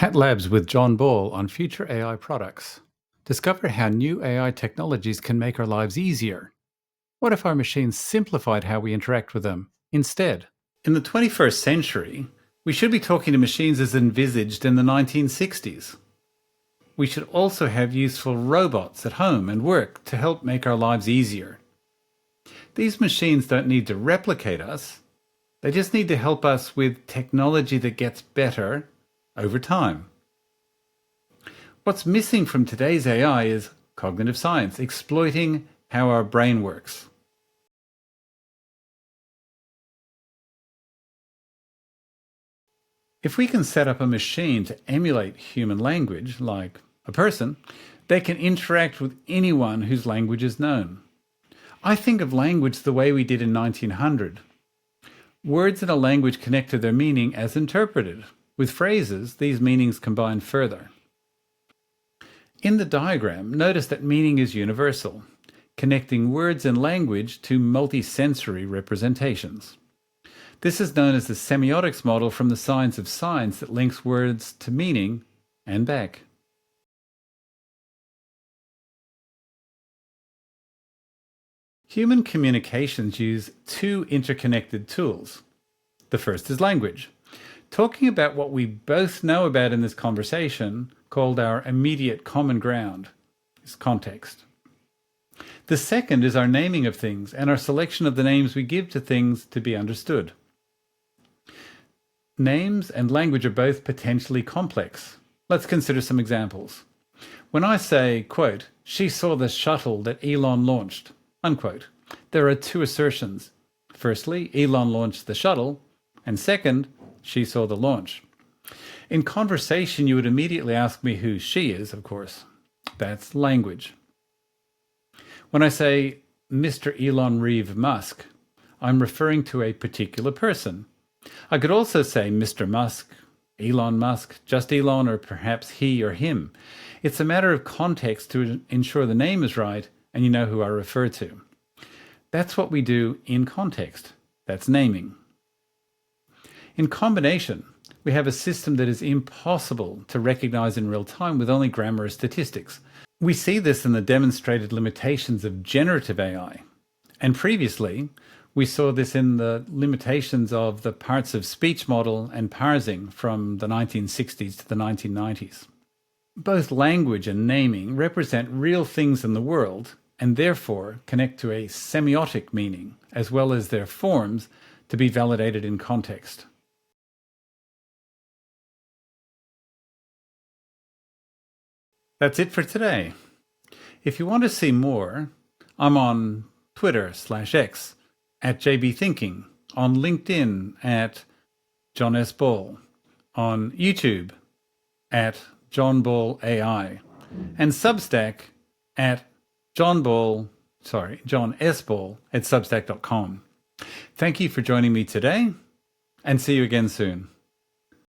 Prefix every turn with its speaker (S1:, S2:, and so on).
S1: Hat Labs with John Ball on future AI products. Discover how new AI technologies can make our lives easier. What if our machines simplified how we interact with them instead? In the 21st century, we should be talking to machines as envisaged in the 1960s. We should also have useful robots at home and work to help make our lives easier. These machines don't need to replicate us. They just need to help us with technology that gets better over time. What's missing from today's AI is cognitive science, exploiting how our brain works. If we can set up a machine to emulate human language, like a person, they can interact with anyone whose language is known. I think of language the way we did in 1900. Words in a language connect to their meaning as interpreted. With phrases, these meanings combine further. In the diagram, notice that meaning is universal, connecting words and language to multisensory representations. This is known as the semiotics model from the science of signs that links words to meaning and back. Human communications use two interconnected tools. The first is language, talking about what we both know about in this conversation, called our immediate common ground, is context. The second is our naming of things and our selection of the names we give to things to be understood. Names and language are both potentially complex. Let's consider some examples. When I say, quote, "She saw the shuttle that Elon launched," unquote, there are two assertions. Firstly, Elon launched the shuttle, and second, she saw the launch. In conversation, you would immediately ask me who she is, of course. That's language. When I say Mr. Elon Reeve Musk, I'm referring to a particular person. I could also say Mr. Musk, Elon Musk, just Elon, or perhaps he or him. It's a matter of context to ensure the name is right and you know who I refer to. That's what we do in context. That's naming. In combination, we have a system that is impossible to recognize in real time with only grammar or statistics. We see this in the demonstrated limitations of generative AI. And previously, we saw this in the limitations of the parts of speech model and parsing from the 1960s to the 1990s. Both language and naming represent real things in the world and therefore connect to a semiotic meaning, as well as their forms to be validated in context. That's it for today. If you want to see more, I'm on Twitter/X @JBThinking, on LinkedIn @John S. Ball, on YouTube @JohnBallAI, and Substack John S. Ball @substack.com. Thank you for joining me today, and see you again soon.